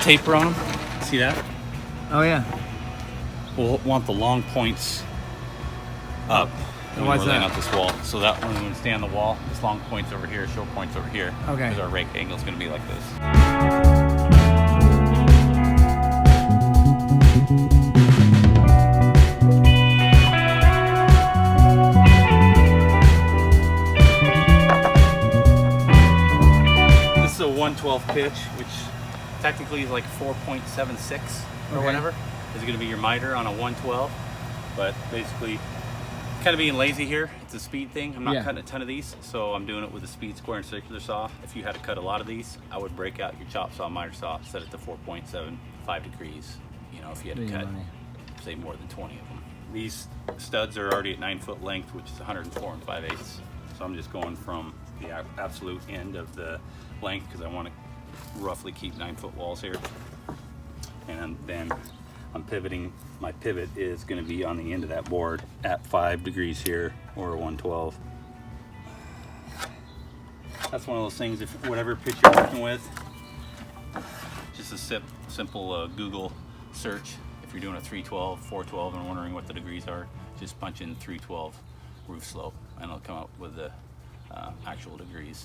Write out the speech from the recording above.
taper on them. See that? Oh yeah. We'll want the long points up when why's we're laying that? out this wall. So that when we stay on the wall, this long point's over here, short point's over here. Okay. Because our rake angle is going to be like this. This is a 112 pitch, which technically is like 4.76 or Okay. whatever. Is going to be your miter on a 112, but basically kind of being lazy here. It's a speed thing. I'm not Yeah. cutting a ton of these, so I'm doing it with a speed square and circular saw. If you had to cut a lot of these, I would break out your chop saw miter saw, set it to 4.75 degrees. You know, if you had to Yeah, cut, money. say, more than 20 of them. These studs are already at 9-foot length, which is 104 5/8. So I'm just going from the absolute end of the length because I want to roughly keep 9-foot walls here. And then I'm pivoting. My pivot is going to be on the end of that board at 5 degrees here, or a 112. That's one of those things, if whatever pitch you're working with, just a simple Google search. If you're doing a 312, 412 and wondering what the degrees are, just punch in 312 roof slope and it'll come up with the actual degrees.